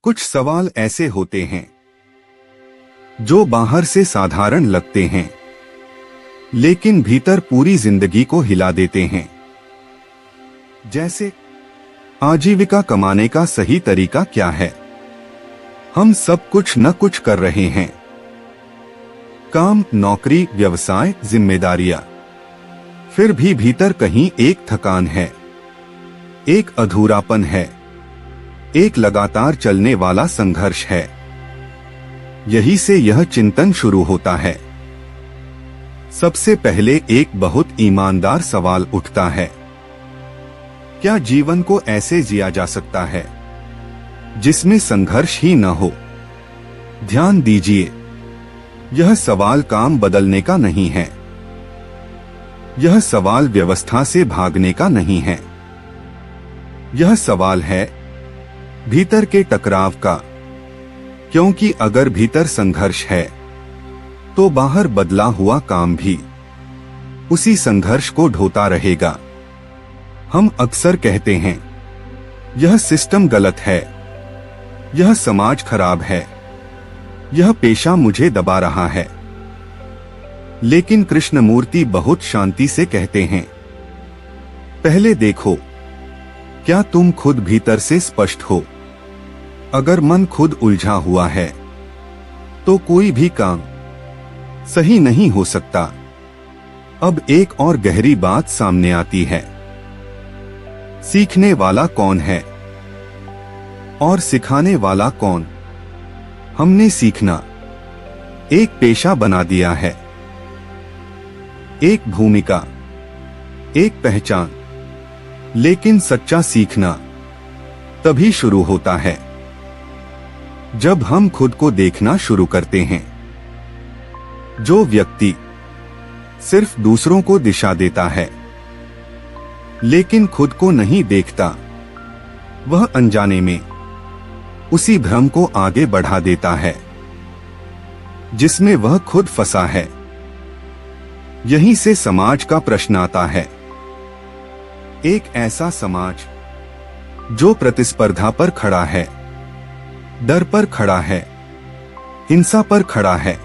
कुछ सवाल ऐसे होते हैं जो बाहर से साधारण लगते हैं, लेकिन भीतर पूरी जिंदगी को हिला देते हैं। जैसे, आजीविका कमाने का सही तरीका क्या है? हम सब कुछ न कुछ कर रहे हैं। काम, नौकरी, व्यवसाय, जिम्मेदारियां। फिर भी भीतर कहीं एक थकान है, एक अधूरापन है, एक लगातार चलने वाला संघर्ष है। यही से यह चिंतन शुरू होता है। सबसे पहले एक बहुत ईमानदार सवाल उठता है, क्या जीवन को ऐसे जिया जा सकता है जिसमें संघर्ष ही न हो? ध्यान दीजिए, यह सवाल काम बदलने का नहीं है। यह सवाल व्यवस्था से भागने का नहीं है। यह सवाल है भीतर के टकराव का, क्योंकि अगर भीतर संघर्ष है तो बाहर बदला हुआ काम भी उसी संघर्ष को ढोता रहेगा। हम अक्सर कहते हैं, यह सिस्टम गलत है, यह समाज खराब है, यह पेशा मुझे दबा रहा है। लेकिन कृष्णमूर्ति बहुत शांति से कहते हैं, पहले देखो, क्या तुम खुद भीतर से स्पष्ट हो? अगर मन खुद उलझा हुआ है तो कोई भी काम सही नहीं हो सकता। अब एक और गहरी बात सामने आती है, सीखने वाला कौन है और सिखाने वाला कौन? हमने सीखना एक पेशा बना दिया है, एक भूमिका, एक पहचान। लेकिन सच्चा सीखना तभी शुरू होता है जब हम खुद को देखना शुरू करते हैं। जो व्यक्ति सिर्फ दूसरों को दिशा देता है लेकिन खुद को नहीं देखता, वह अनजाने में उसी भ्रम को आगे बढ़ा देता है जिसमें वह खुद फंसा है। यहीं से समाज का प्रश्न आता है, एक ऐसा समाज जो प्रतिस्पर्धा पर खड़ा है, डर पर खड़ा है, हिंसा पर खड़ा है,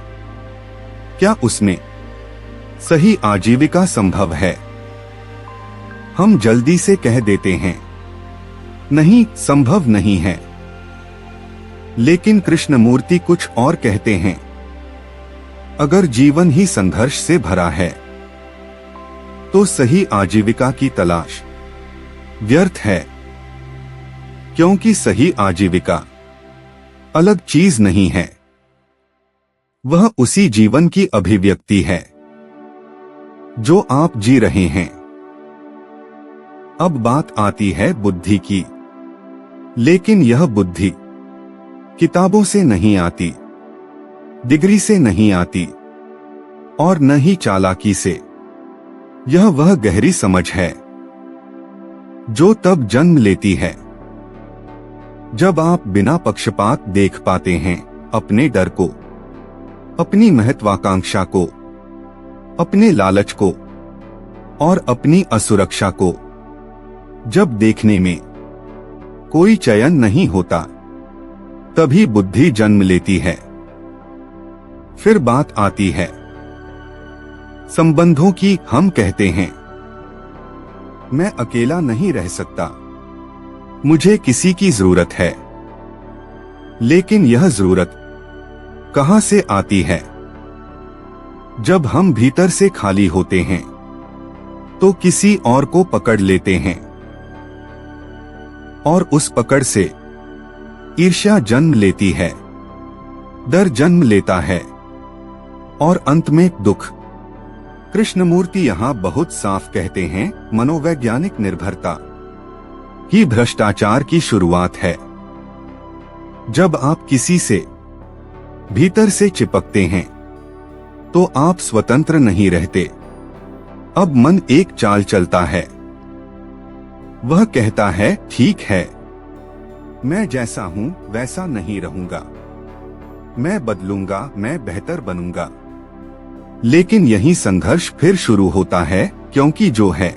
क्या उसमें सही आजीविका संभव है? हम जल्दी से कह देते हैं, नहीं, संभव नहीं है। लेकिन कृष्णमूर्ति कुछ और कहते हैं, अगर जीवन ही संघर्ष से भरा है तो सही आजीविका की तलाश व्यर्थ है, क्योंकि सही आजीविका अलग चीज नहीं है, वह उसी जीवन की अभिव्यक्ति है जो आप जी रहे हैं। अब बात आती है बुद्धि की, लेकिन यह बुद्धि किताबों से नहीं आती, डिग्री से नहीं आती और न ही चालाकी से। यह वह गहरी समझ है जो तब जन्म लेती है जब आप बिना पक्षपात देख पाते हैं अपने डर को, अपनी महत्वाकांक्षा को, अपने लालच को और अपनी असुरक्षा को। जब देखने में कोई चयन नहीं होता, तभी बुद्धि जन्म लेती है। फिर बात आती है संबंधों की। हम कहते हैं, मैं अकेला नहीं रह सकता, मुझे किसी की जरूरत है। लेकिन यह जरूरत कहां से आती है? जब हम भीतर से खाली होते हैं तो किसी और को पकड़ लेते हैं और उस पकड़ से ईर्ष्या जन्म लेती है, डर जन्म लेता है और अंत में दुख। कृष्णमूर्ति यहां बहुत साफ कहते हैं, मनोवैज्ञानिक निर्भरता ही भ्रष्टाचार की शुरुआत है। जब आप किसी से भीतर से चिपकते हैं तो आप स्वतंत्र नहीं रहते। अब मन एक चाल चलता है, वह कहता है, ठीक है, मैं जैसा हूं वैसा नहीं रहूंगा, मैं बदलूंगा, मैं बेहतर बनूंगा। लेकिन यही संघर्ष फिर शुरू होता है, क्योंकि जो है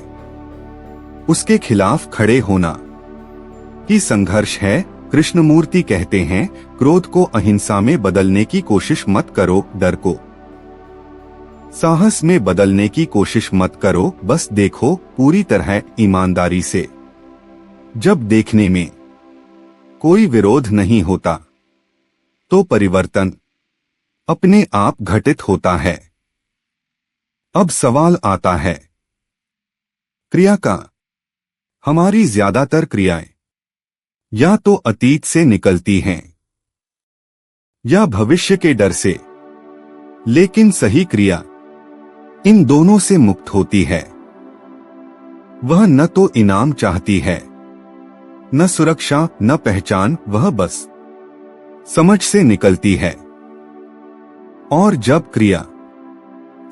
उसके खिलाफ खड़े होना ही संघर्ष है, कृष्णमूर्ति कहते हैं, क्रोध को अहिंसा में बदलने की कोशिश मत करो, डर को साहस में बदलने की कोशिश मत करो, बस देखो पूरी तरह ईमानदारी से। जब देखने में कोई विरोध नहीं होता तो परिवर्तन अपने आप घटित होता है। अब सवाल आता है क्रिया का। हमारी ज्यादातर क्रियाएं या तो अतीत से निकलती हैं या भविष्य के डर से, लेकिन सही क्रिया इन दोनों से मुक्त होती है। वह न तो इनाम चाहती है, न सुरक्षा, न पहचान, वह बस समझ से निकलती है। और जब क्रिया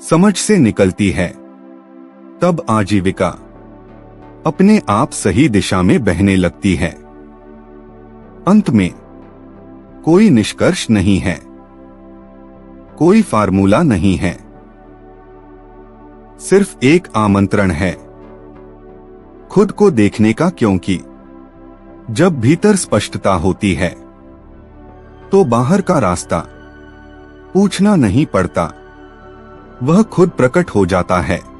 समझ से निकलती है तब आजीविका अपने आप सही दिशा में बहने लगती है। अंत में कोई निष्कर्ष नहीं है, कोई फार्मूला नहीं है, सिर्फ एक आमंत्रण है खुद को देखने का, क्योंकि जब भीतर स्पष्टता होती है तो बाहर का रास्ता पूछना नहीं पड़ता, वह खुद प्रकट हो जाता है।